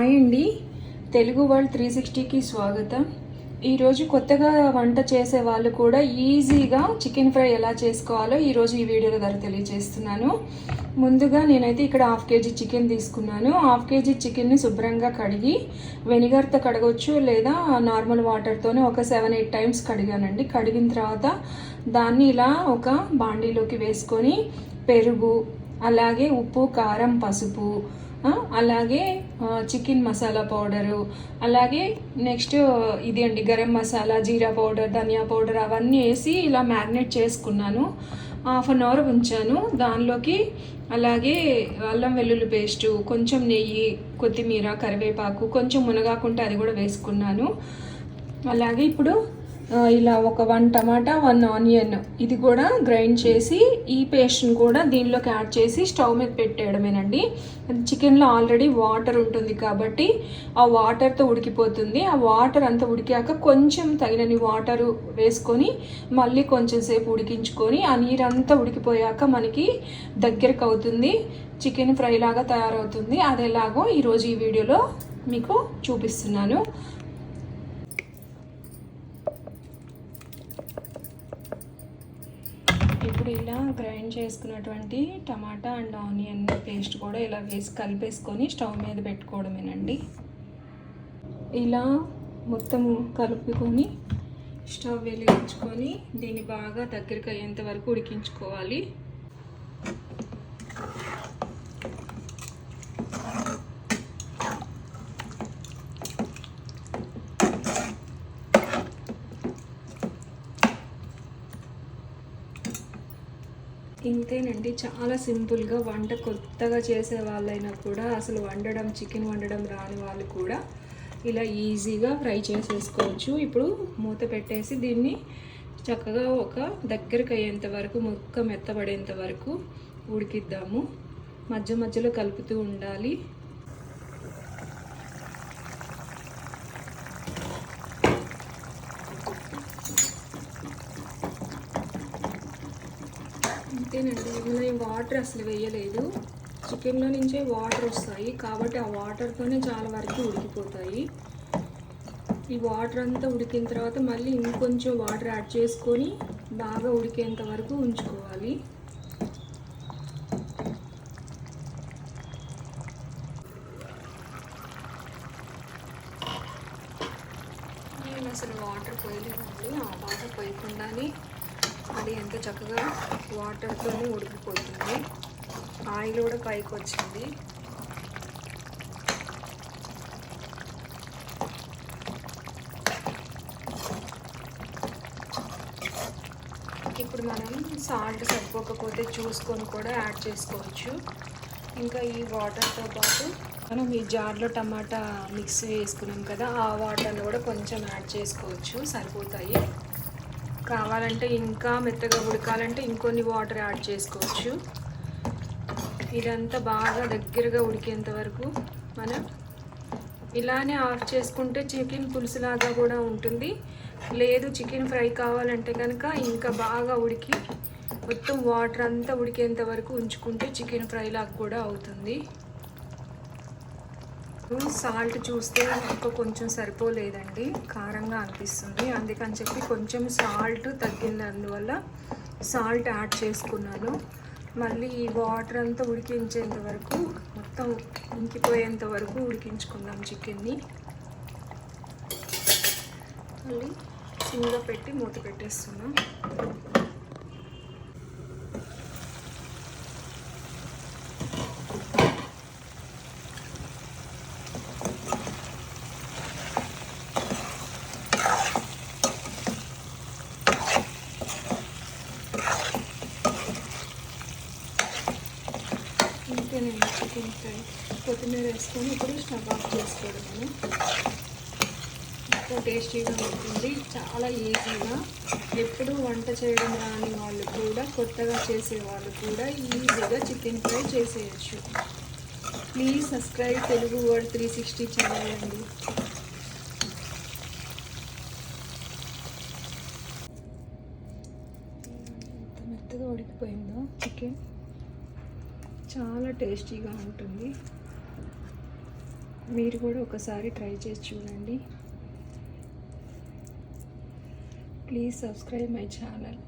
Hi అండి, Telugu world 360కి స్వాగతం. ఈరోజు కొత్తగా వంట చేసే వాళ్ళు కూడా ఈజీగా చికెన్ ఫ్రై ఎలా చేసుకోవాలో ఈరోజు ఈ వీడియోలో ద్వారా తెలియజేస్తున్నాను. ముందుగా నేనైతే ఇక్కడ 1/2 kg చికెన్ తీసుకున్నాను. 1/2 kg చికెన్ని శుభ్రంగా కడిగి వెనిగర్తో కడగవచ్చు, లేదా నార్మల్ వాటర్తోనే ఒక 7-8 టైమ్స్ కడిగానండి. కడిగిన తర్వాత దాన్ని ఇలా ఒక బాండీలోకి వేసుకొని పెరుగు, అలాగే ఉప్పు, కారం, పసుపు, అలాగే చికెన్ మసాలా పౌడరు, అలాగే నెక్స్ట్ ఇది అండి గరం మసాలా, జీరా పౌడర్, ధనియా పౌడర్ అవన్నీ వేసి ఇలా మ్యారినేట్ చేసుకున్నాను. 1/2 అవర్ ఉంచాను. దానిలోకి అలాగే అల్లం వెల్లుల్లి పేస్టు, కొంచెం నెయ్యి, కొత్తిమీర, కరివేపాకు, కొంచెం మునగాకుంటే అది కూడా వేసుకున్నాను. అలాగే ఇప్పుడు ఇలా ఒక 1 టమాటా, 1 ఆనియన్ ఇది కూడా గ్రైండ్ చేసి ఈ పేస్ట్ని కూడా దీనిలోకి యాడ్ చేసి స్టవ్ మీద పెట్టేయడమేనండి. చికెన్లో ఆల్రెడీ వాటర్ ఉంటుంది కాబట్టి ఆ వాటర్తో ఉడికిపోతుంది. ఆ వాటర్ అంతా ఉడికాక కొంచెం తగినన్ని వాటర్ వేసుకొని మళ్ళీ కొంచెం సేపు ఉడికించుకొని ఆ నీరంతా ఉడికిపోయాక మనకి దగ్గరకు అవుతుంది, చికెన్ ఫ్రై లాగా తయారవుతుంది. అది ఎలాగో ఈరోజు ఈ వీడియోలో మీకు చూపిస్తున్నాను. ఇప్పుడు ఇలా గ్రైండ్ చేసుకున్నటువంటి టమాటా అండ్ ఆనియన్ పేస్ట్ కూడా ఇలా వేసి కలిపేసుకొని స్టవ్ మీద పెట్టుకోవడమేనండి. ఇలా మొత్తం కలుపుకొని స్టవ్ వెలిగించుకొని దీన్ని బాగా దగ్గరికి అయ్యేంత వరకు ఉడికించుకోవాలి. ఇంతేనండి, చాలా సింపుల్గా వంట కొత్తగా చేసే వాళ్ళైనా కూడా, అసలు చికెన్ వండడం రాని వాళ్ళు కూడా ఇలా ఈజీగా ఫ్రై చేసేసుకోవచ్చు. ఇప్పుడు మూత పెట్టేసి దీన్ని చక్కగా ఒక దగ్గరకు అయ్యేంత వరకు, ముక్క మెత్తబడేంత వరకు ఉడికిద్దాము. మధ్య మధ్యలో కలుపుతూ ఉండాలి. అంతేనండి, మనం వాటర్ అసలు వేయలేదు. చికెన్లో నుంచే వాటర్ వస్తాయి కాబట్టి ఆ వాటర్తోనే చాలా వరకు ఉడికిపోతాయి. ఈ వాటర్ అంతా ఉడికిన తర్వాత మళ్ళీ ఇంకొంచెం వాటర్ యాడ్ చేసుకొని బాగా ఉడికేంత వరకు ఉంచుకోవాలి. నేను అసలు వాటర్ పోయలేదండి. ఆ వాటర్ పోయకుండానే అది ఎంత చక్కగా వాటర్తోనే ఉడికిపోతుంది. ఆయిల్ కూడా పైకి వచ్చింది. ఇప్పుడు మనం సాల్ట్ సరిపోకపోతే చూసుకొని కూడా యాడ్ చేసుకోవచ్చు. ఇంకా ఈ వాటర్తో పాటు మనం ఈ జార్లో టమాటా మిక్స్ వేసుకున్నాం కదా, ఆ వాటర్ని కూడా కొంచెం యాడ్ చేసుకోవచ్చు, సరిపోతాయి. కావాలంటే ఇంకా మెత్తగా ఉడకాలంటే ఇంకొన్ని వాటర్ యాడ్ చేసుకోవచ్చు. ఇదంతా బాగా దగ్గరగా ఉడికేంత వరకు మనం ఇలానే ఆఫ్ చేసుకుంటే చికెన్ పులుసులాగా కూడా ఉంటుంది. లేదు చికెన్ ఫ్రై కావాలంటే కనుక ఇంకా బాగా ఉడికి మొత్తం వాటర్ అంతా ఉడికేంత వరకు ఉంచుకుంటే చికెన్ ఫ్రై లాగా కూడా అవుతుంది. సాల్ట్ చూస్తే ఇంకా కొంచెం సరిపోలేదండి, కారంగా అనిపిస్తుంది. అందుకని చెప్పి కొంచెం సాల్ట్ తగ్గినందువల్ల సాల్ట్ యాడ్ చేసుకున్నాను. మళ్ళీ ఈ వాటర్ అంతా ఉడికించేంత వరకు, మొత్తం ఇంకిపోయేంత వరకు ఉడికించుకుందాం చికెన్ని. మళ్ళీ సిమ్లో పెట్టి మూత పెట్టేస్తున్నాం. ఇంతేనండి చికెన్ ఫ్రై. కొత్తిమీర వేసుకొని ఇప్పుడు స్టవ్ ఆఫ్ చేసుకోవడము. ఎంతో టేస్టీగా ఉంటుంది, చాలా ఈజీగా. ఎప్పుడు వంట చేయడం రాని వాళ్ళు కూడా, కొత్తగా చేసే వాళ్ళు కూడా ఈజీగా చికెన్ ఫ్రై చేసేయచ్చు. Please subscribe Telugu world 360 channel అండి. ఎంత మెత్తగా ఉడికిపోయిందో చికెన్, చాలా టేస్టీగా ఉంటుంది. మీరు కూడా ఒకసారి ట్రై చేసి చూడండి. Please subscribe my channel.